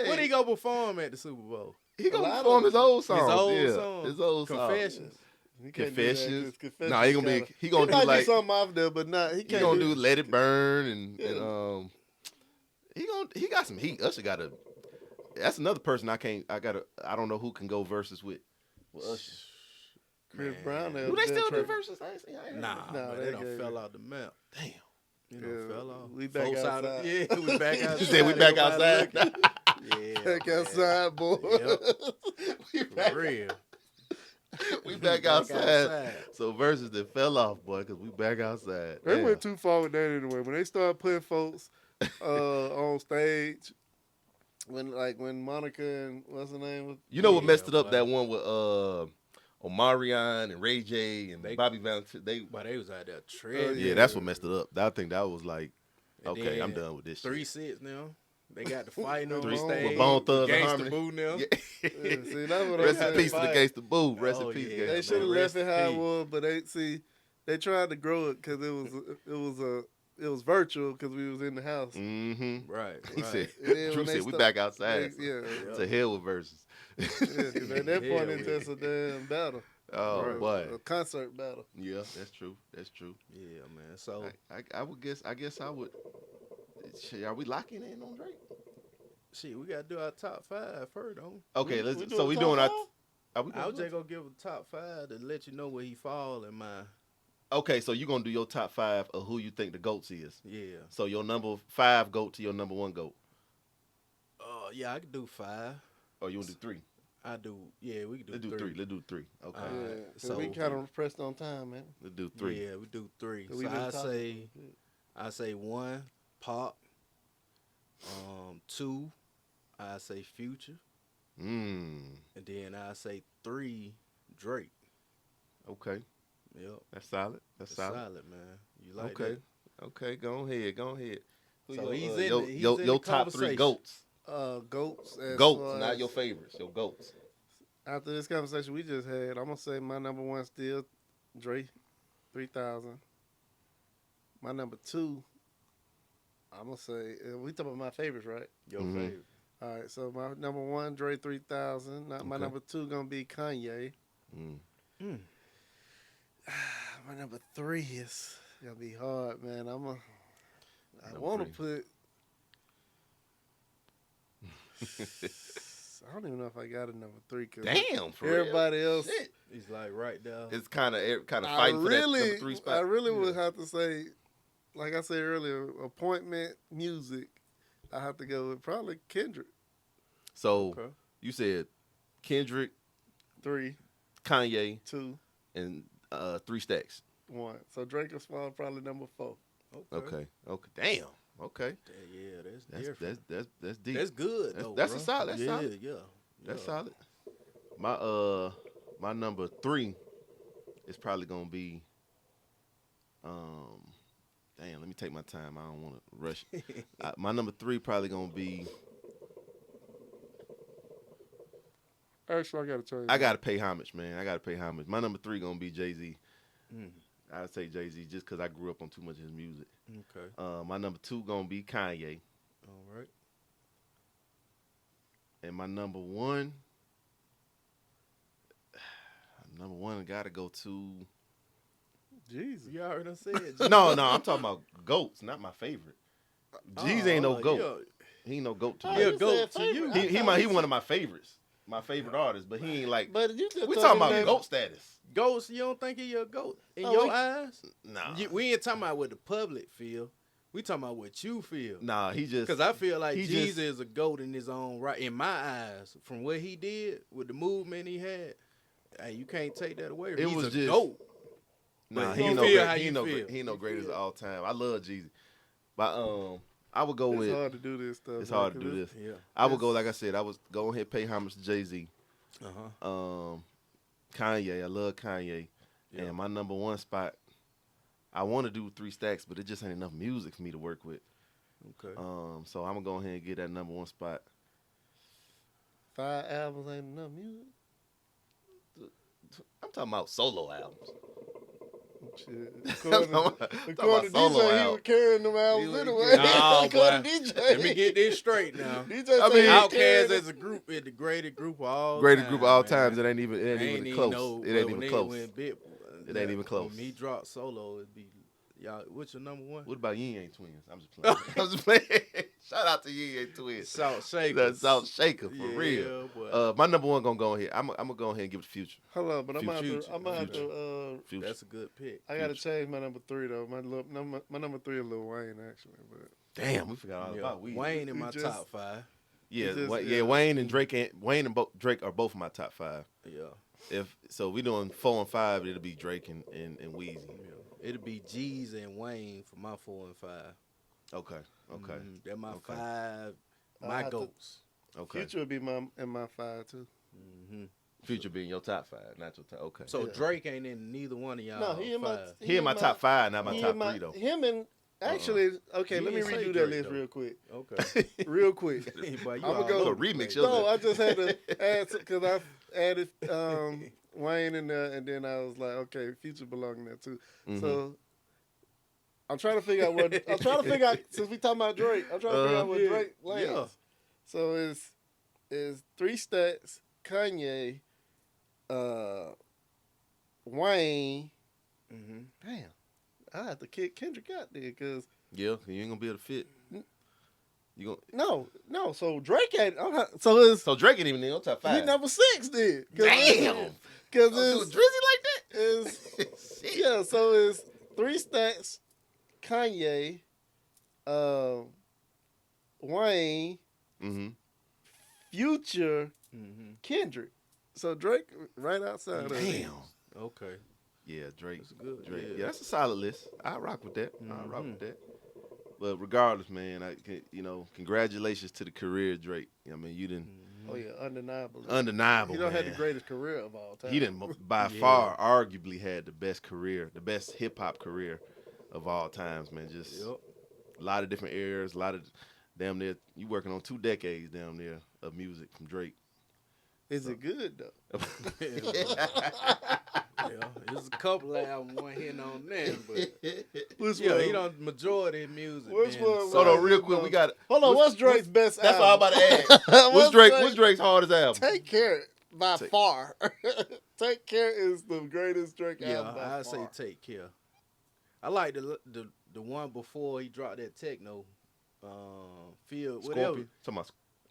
What he gonna perform at the Super Bowl? He gonna perform his old song. His old song. Confessions. Confessions. Nah, he gonna do like do something off there, but not. He gonna do Let It Burn and he got some heat. Usher got a. That's another person I don't know who can go versus with Usher. Chris Brown. Do they still do verses? Nah, they done fell out the map. Damn. You know, fell off. We back outside. We back outside. You said we back outside. Back outside, boy. Yep. We back. For real. We back outside. So verses that fell off, boy, because we back outside. They went too far with that anyway. When they started putting folks on stage, when Monica and what's her name was, you know what messed it up? That one with Omarion and Ray J and Bobby Valentine. They was out there tripping. Yeah, that's what messed it up. I think that was like, okay, I'm done with this. 3 sets now. They got the fighting on stage. With Bone Thugs and Gangsta Harmony. Boo now. Yeah. See, that's what Rest in peace to the Gangsta Boo. Rest in peace. They should have left it how it was, but they tried to grow it because it was virtual because we was in the house. Mm-hmm. Right. He said, Drew said, we back outside. To hell with verses. Yeah, at that point, it's just a damn battle. Oh, boy. A concert battle. Yeah, that's true. Yeah, man. So I would guess I would. Are we locking in on Drake? Shit, we gotta do our top 5 first, don't we? Okay, we doing our. I was just gonna give a top 5 to let you know where he fall in my. Okay, so you're gonna do your top 5 of who you think the GOATs is. Yeah. So your number 5 GOAT to your number 1 GOAT. Yeah, I could do 5. Or you want to do 3? I do. Yeah, we can do 3. Let's do 3. Okay. So we kind of pressed on time, man. Let's do 3. Yeah, we do 3. So I say 1, Pop. 2, I say Future. And then I say 3, Drake. Okay. Yep. That's solid. That's solid, man. You like okay. that? Okay, go ahead. So he's in your top 3 goats. Goats. Goats, not your favorites. Your goats. After this conversation we just had, I'm gonna say my number 1 still Dre, 3000. My number 2, I'm gonna say we talking about my favorites, right? Your favorite. All right, so my number 1 Dre 3000. My number 2 gonna be Kanye. My number 3 is gonna be hard, man. I want to put. I don't even know if I got a number 3. Cause Damn, for everybody real? else. Shit. He's like right there. It's kind of fighting for that number 3 spot. I really would have to say, like I said earlier, appointment music. I have to go with probably Kendrick. So you said Kendrick, 3, Kanye, 2, and 3 Stacks. 1. So Drake is probably number 4. Okay. Damn. Okay. Yeah, that's different. That's deep. That's good. That's a solid. That's solid. Yeah. That's solid. My number 3 is probably gonna be. Damn. Let me take my time. I don't want to rush. My number 3 probably gonna be. Actually, I gotta tell you. I gotta pay homage, man. My number 3 gonna be Jay-Z. I'd say Jay-Z just because I grew up on too much of his music. Okay. My number 2 gonna be Kanye. All right. And my number 1 gotta go to. Jesus. You already done said. No, I'm talking about goats, not my favorite. Jeezy ain't no goat. Yeah. He ain't no goat to He me. a goat to you. He one of my favorites. My favorite artist, but he ain't like. But you we talking about goat status. Goats, you don't think he a goat in your eyes? Nah. We ain't talking about what the public feel. We talking about what you feel. Nah, he just. Because I feel like Jeezy is a goat in his own right. In my eyes, from what he did with the movement he had, hey, you can't take that away. He's a goat. Nah, he ain't no greatest of all time. I love Jeezy, but I would go with. It's hard to do this stuff. It's hard to do this. Yeah. I would go, like I said, I was go ahead and pay homage to Jay-Z. Kanye, I love Kanye. Yeah. And my number 1 spot, I want to do 3 Stacks, but it just ain't enough music for me to work with. Okay. So I'm going to go ahead and get that number 1 spot. 5 albums ain't enough music? I'm talking about solo albums. Shit. According to DJ, he was carrying them albums anyway. Nah, boy. Let me get this straight now. Outkast as a group is the greatest group of all times. It ain't even close. It ain't even close. It ain't even close. When he dropped solo, it'd be y'all. What's your number 1? What about Yin Yang Twins? I'm just playing. Shout out to Yin Yang Twins. Salt Shaker. That's Salt Shaker for real. Boy. My number 1 gonna go ahead. I'm gonna go ahead and give it to Future. Hold on, but I'm gonna have to. Future. That's a good pick. I gotta change my number 3 though. My number 3 is Lil Wayne actually, but. Damn, we forgot all about Weezy. Wayne in my top 5. Yeah, Wayne and Drake Drake are both in my top 5. Yeah. If so, we doing 4 and 5. It'll be Drake and Weezy. Yeah. It'll be G's and Wayne for my 4 and 5. Okay. They're my 5. My goats. Okay. Future would be in my 5 too. Future being your top 5, not your top. Okay. So Drake ain't in neither one of y'all. No, he in my top 5, not my top 3 though. Him and actually, okay. Let me redo that list real quick. Okay. Real quick. I'm gonna go remix. No, I just had to add because I added Wayne in there, and then I was like, okay, Future belong in there too. So I'm trying to figure out since we talking about Drake, I'm trying to figure out what Drake lands. Yeah. So it's 3 Stacks, Kanye, Wayne. Damn, I have to kick Kendrick out there because you ain't gonna be able to fit. You gonna no. So Drake ain't. So Drake ain't even in your top 5. He number 6 then. Damn, because it's Drizzy like that. Yeah. So it's 3 Stacks, Kanye, Wayne, Future, Kendrick. So Drake right outside. Damn. Okay. Yeah, Drake. That's good. Drake. Yeah, that's a solid list. I rock with that. But regardless, man, congratulations to the career, Drake. I mean, you didn't Oh yeah, undeniable. Undeniable. He don't have the greatest career of all time. He didn't by far, arguably, had the best career, the best hip hop career of all times, man. Just a lot of different eras, a lot of damn near. You working on 2 decades, damn near, of music from Drake. Is it good though? There's a couple albums one hitting on them, but he don't majority of music. Which one? Hold on, real quick, we got. Hold on, what's Drake's best album? That's all I'm about to add. What's Drake's hardest album? Take Care by far. Take Care is the greatest Drake album. Yeah, I say Take Care. I like the one before he dropped that techno. Field whatever.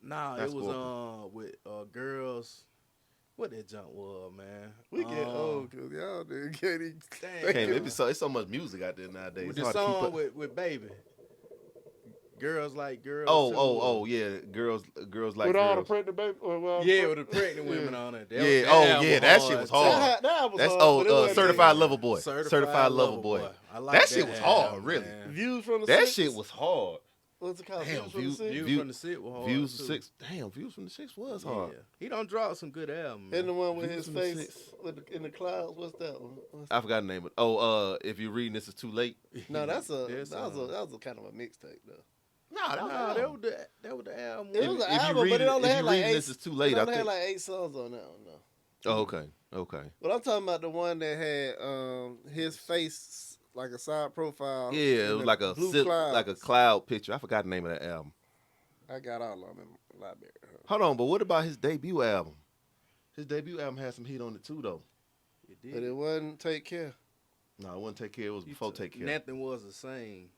Nah, it was with girls. What that junk was, man. We get old because y'all can't even. It's so much music out there nowadays. With the song with Baby. Girls like girls. Oh, yeah. Girls like with girls. With all the pregnant baby. With the pregnant women on it. That shit was hard. That's Certified Lover Boy. Certified Lover Boy. I like that shit was hard, really. Views from the That Six? Shit was hard. What's it called? Views from the Six was hard. Views from the Six. Damn, Views from the Six was hard. He don't drop some good albums. And the one with his face in the clouds. What's that one? I forgot the name of it. If you're reading this, is too late. No, that was a kind of a mixtape though. That was the album. It was an album, but it only had like 8. This is too late. It only had like 8 songs on that one though. Oh, okay. But I'm talking about the one that had his face. Like a side profile. Yeah, it was like a cloud picture. I forgot the name of that album. I got all of them in my library. Hold on, but what about his debut album? His debut album had some heat on it too, though. It did. But it wasn't Take Care. No, it wasn't Take Care. It was before Take Care. Nothing was the same.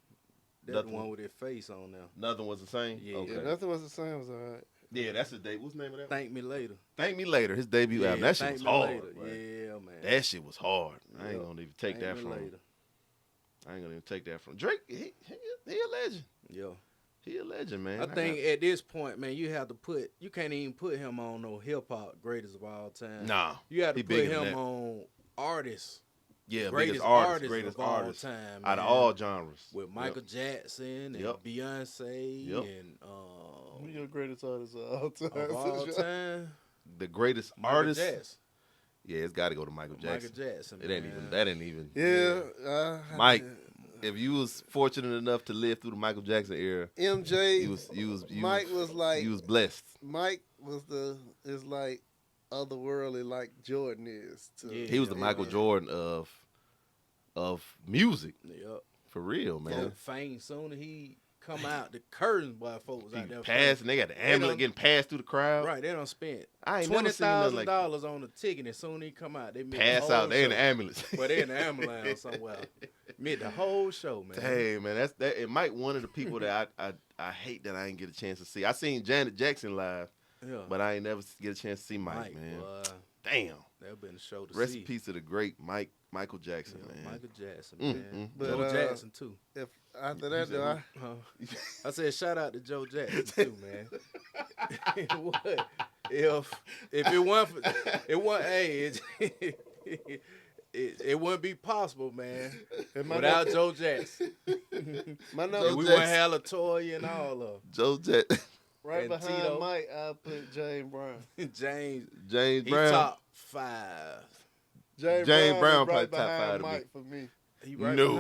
That's the one with his face on there. Nothing was the same? Yeah. Okay. Yeah, Nothing Was the Same. It was all right. Yeah, that's his debut. What's the name of that? Thank Me Later. Thank Me Later. His debut album. That shit was hard. Yeah, man. That shit was hard. I ain't gonna even take that from him. I ain't gonna even take that from Drake. He a legend. Yeah. He a legend, man. I think at this point, man, you can't even put him on no hip hop greatest of all time. Nah. You have to put him on artists. Yeah, greatest artist of all time. Out of all genres. With Michael Jackson and Beyonce and who your greatest artist of all time? Of all time. The greatest Michael artist. Jackson. Yeah, it's got to go to Michael Jackson. Michael Jackson. That ain't even. Yeah. Mike, if you was fortunate enough to live through the Michael Jackson era, Mike was like, you was blessed. Mike is like otherworldly, like Jordan is. He was the Michael Jordan of music. Yep. For real, man. Fame soon as he come out, the curtains, boy, folks out there. And they got the ambulance getting passed through the crowd. Right, they done spent $20,000 on the ticket, and soon as he come out, they pass out. They in the ambulance. But they in the ambulance somewhere. Made the whole show, man. Hey, man, that's that. It might one of the people that I hate that I ain't get a chance to see. I seen Janet Jackson live, but I ain't never get a chance to see Mike, man. Damn, that been a show to Rest see. in peace to the great Michael Jackson, man. Michael Jackson, man. But, Joe Jackson too. If after that, though, I said shout out to Joe Jackson too, man. What if it wasn't it wouldn't be possible, man, without Joe Jackson. We wouldn't have LaToya and all of them. Joe Jackson. Right behind Tito. Mike, I'll put James Brown. James Brown. He top 5. James Brown probably top 5 to Mike for me. No.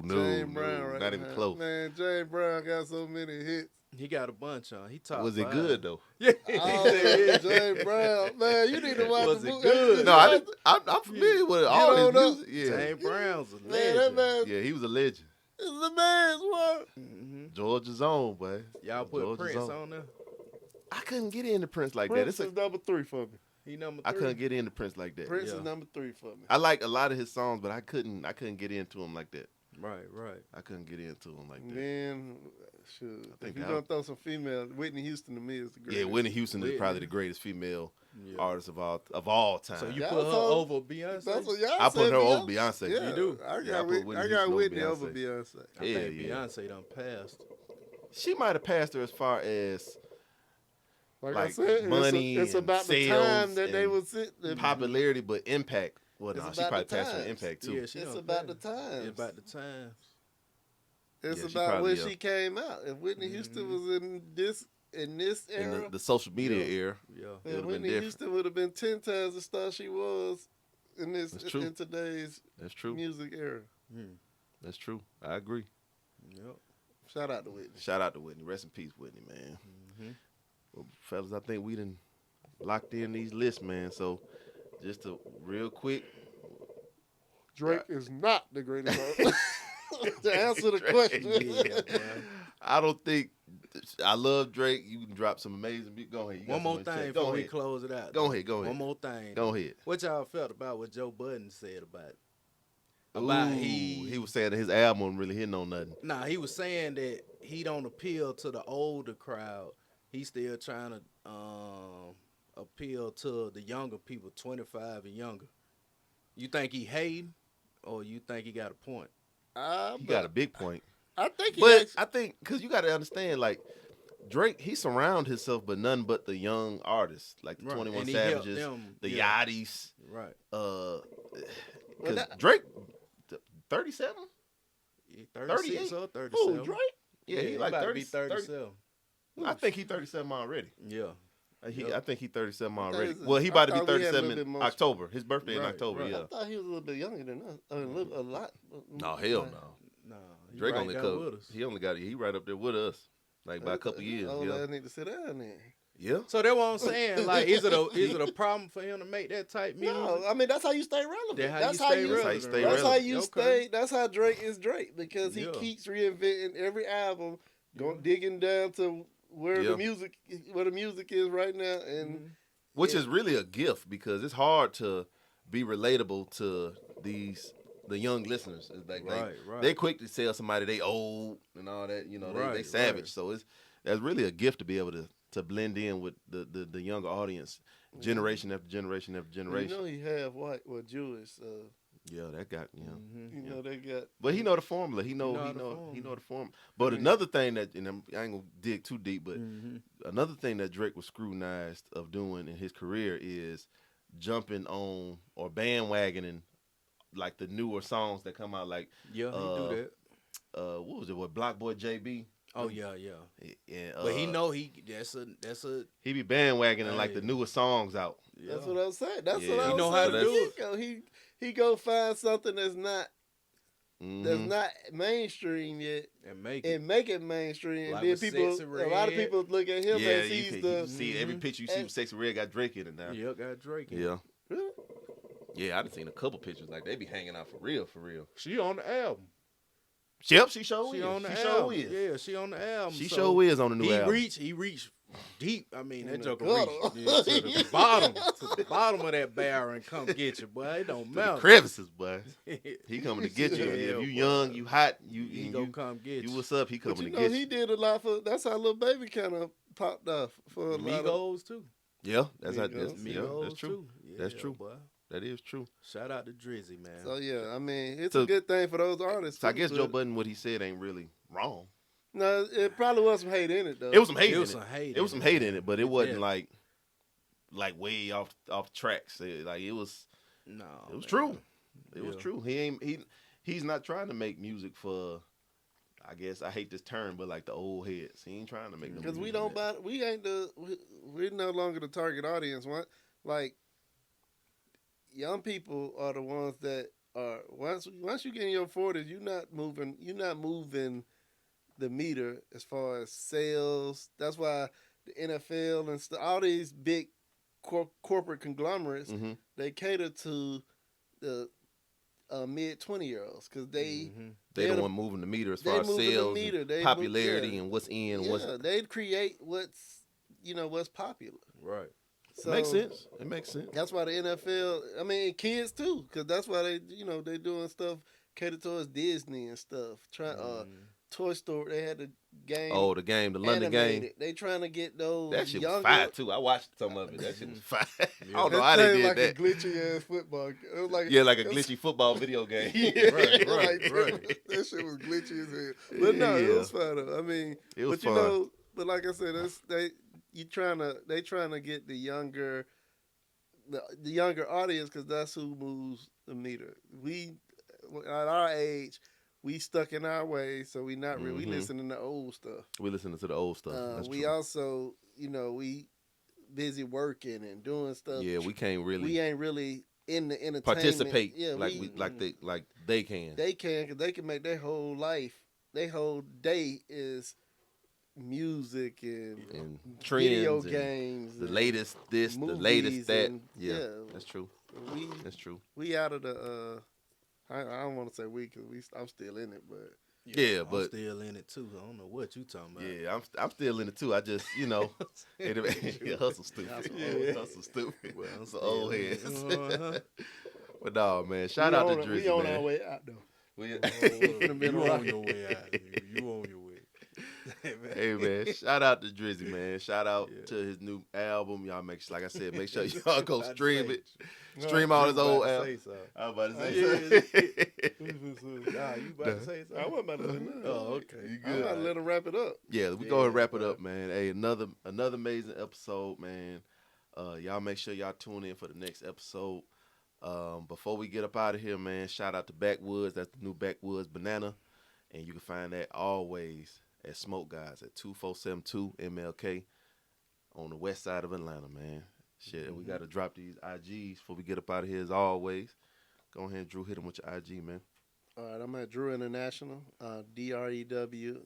James Brown right not even close. Man, James Brown got so many hits. He got a bunch on. He top Was 5. it good though? Yeah. James Brown. Man, you need to watch Was the it movie. good? No, I'm familiar with all his music. Yeah. James Brown's a legend. Yeah, he was a legend. It's the man's work. Georgia's own, boy. Y'all put Prince on there? I couldn't get into Prince like Prince that. It's number 3 for me. He number 3. I couldn't get into Prince like that. Prince is number 3 for me. I like a lot of his songs, but I couldn't get into him like that. Right. I couldn't get into him like that. Man, shoot. If you're going to throw some female, Whitney Houston to me is the greatest. Yeah, Whitney Houston is probably the greatest female artist of all time. So you put her over Beyonce? That's what y'all I put her over Beyonce. Beyonce. Yeah, you do? I got Whitney over Beyonce. I think Beyonce done passed. She might have passed her as far as like I said, money, it's about the time that they was popularity, but impact. Well, no, she probably passed her impact too. Yeah, it's about the time. It's about the time. It's about when she came out. If Whitney Houston was in this in this era, in the social media era, and Whitney Houston would have been 10 times the star she was in today's music era. That's true. I agree. Yep. Shout out to Whitney. Shout out to Whitney. Rest in peace, Whitney, man. Well, fellas, I think we done locked in these lists, man. So just a real quick. Drake is not the greatest artist. To answer the question. I don't think. I love Drake. You can drop some amazing music. Go ahead. One more thing before we close it out. Go ahead. One more thing. Go ahead. What y'all felt about what Joe Budden said about it? He was saying that his album wasn't really hitting on nothing. Nah, he was saying that he don't appeal to the older crowd. He's still trying to appeal to the younger people, 25 and younger. You think he hating, or you think he got a point? He got a big point. I think I think because you got to understand, like, Drake, he surround himself but none but the young artists, like the 21 Savages, the Yachty's. Right. Because Drake, 37? 36 or 37. Who, Drake? Yeah, he like 37. I think he 37 already. Yeah. I think he 37 already. Well, he about to be 37 in October. His birthday in October, yeah. I thought he was a little bit younger than us. A lot. No, hell no. Drake only he right up there with us, like by a couple years. I need to sit down there. Yeah. So that's what I'm saying. Like, is it a problem for him to make that type music? No, I mean that's how you stay relevant. That's how you stay. That's how Drake is Drake, because he keeps reinventing every album, digging down to where the music is right now, and which is really a gift, because it's hard to be relatable to the young listeners. It's like they quick to tell somebody they old and all that. You know, they savage. So that's really a gift to be able to blend in with the younger audience, generation after generation after generation. You know he half white or Jewish. Yeah, that got You know they got. But he know the formula. He know the formula. But another thing that, and I ain't gonna dig too deep, but another thing that Drake was scrutinized of doing in his career is jumping on or bandwagoning like the newer songs that come out. Like he do that. What was it? What, Block Boy JB? Oh yeah. And, but he know that's a he be bandwagoning like the newer songs out. Yeah. That's what I was saying. That's what I was saying. He know how to do it. He go find something that's not mainstream yet and make it mainstream. Like, and then a lot of people look at him as he's you see every picture you see with Sexy Red got Drake in it now. Yeah, got Drake in it. Yeah. Really? Yeah, I done seen a couple pictures. Like, they be hanging out for real. She on the album. Yep, she sure is. On the album. Yeah, she on the album. She sure is on the new album. He reached deep. I mean, that joker reached to the bottom of that barrel and come get you, boy. It don't matter. The crevices, boy. He coming to get you. If you young, you hot, he gonna come get you. You what's up? He coming to get you. He did a lot for. That's how Lil Baby kind of popped off for a lot Migos too. Yeah, that's true. Yeah, that's true. Boy. That is true. Shout out to Drizzy, man. So yeah, I mean, it's a good thing for those artists. So I guess Joe Budden, what he said ain't really wrong. No, it probably was some hate in it though. It was some hate in it. It was some hate in it, but it wasn't like way off tracks. It was true. It was true. He's not trying to make music for, I guess I hate this term, but like the old heads. He ain't trying to make no music. Because we're no longer the target audience. Like, young people are the ones that are once you get in your 40s, you're not moving the meter as far as sales. That's why the NFL and all these big corporate conglomerates, they cater to the mid 20-years because they don't want moving the meter as far as sales, and popularity, and what's in. They create what's popular. Right. So, it makes sense. That's why the NFL, I mean, kids too, because that's why they doing stuff catered towards Disney and stuff. Toy Story, they had the game. Oh, the London game. They trying to get those. That shit was fire too. I watched some of it. That shit was fire. I don't know how they did like that. Like a glitchy ass football. It was like like a glitchy football video game. Right. That shit was glitchy as hell. But no, it was fun though. I mean, it was fun. But like I said, they trying to get the younger audience, because that's who moves the meter. We at our age, we stuck in our ways, so we not really. We listening to old stuff. We listening to the old stuff. We also, we busy working and doing stuff. Yeah, we can't really. We ain't really in the entertainment. Participate. Yeah, like they can. They can, because they can make their whole life, their whole day is music and video games, the latest this, the latest that. Yeah, that's true. That's true. We out of the. I don't want to say we, because I'm still in it, but. Yeah, but I'm still in it too. I don't know what you talking about. Yeah, I'm still in it too. I just, hustle stupid. Hustle stupid. Well, I'm so old heads. But no, man, shout out to Drizzy, we on our way out though. You on your way out. You on your way. Hey man, shout out to Drizzy, man. Shout out to his new album. Y'all make sure y'all go stream it. Stream all his old album. I was about to say something. Nah, you about to say something? I wasn't about to say nothing. Oh, okay. You good? I'm about to let him wrap it up. Yeah, we go ahead and wrap it up, man. Hey, another amazing episode, man. Y'all make sure y'all tune in for the next episode. Before we get up out of here, man, shout out to Backwoods. That's the new Backwoods Banana. And you can find that always at Smoke Guys at 2472 MLK on the west side of Atlanta, man. Shit, we got to drop these IGs before we get up out of here as always. Go ahead, Drew, hit them with your IG, man. All right, I'm at Drew International, DREWNTR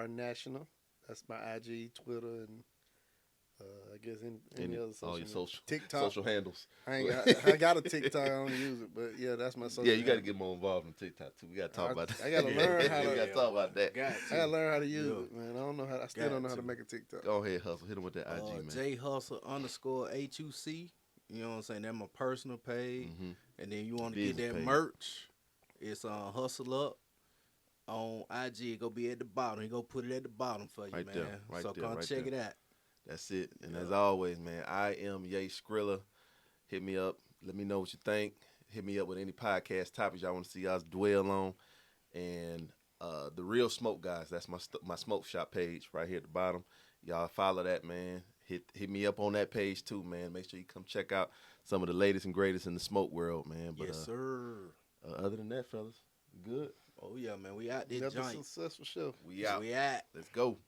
National. That's my IG, Twitter, and I guess any other social. All your TikTok. social handles. I got a TikTok. I don't use it, but yeah, that's my social. Yeah, you got to get more involved in TikTok too. We got to talk about that. I got to learn how to. We got to talk about that. I got to learn how to use it, man. I don't know how. I still don't know how to make a TikTok. Go ahead, Hustle. Hit him with that IG, man. JHustle_HUC. You know what I'm saying? That's my personal page. And then you want to get that merch. It's Hustle Up on IG. Go be at the bottom. He go put it at the bottom for you, man. So come check it out. That's it. And as always, man, I am Ye Skrilla. Hit me up. Let me know what you think. Hit me up with any podcast topics y'all want to see us dwell on. And the Real Smoke Guys, that's my smoke shop page right here at the bottom. Y'all follow that, man. Hit me up on that page too, man. Make sure you come check out some of the latest and greatest in the smoke world, man. But, yes, sir. Other than that, fellas, good. Oh, yeah, man. We out there, Another successful show. We out. We out. Let's go.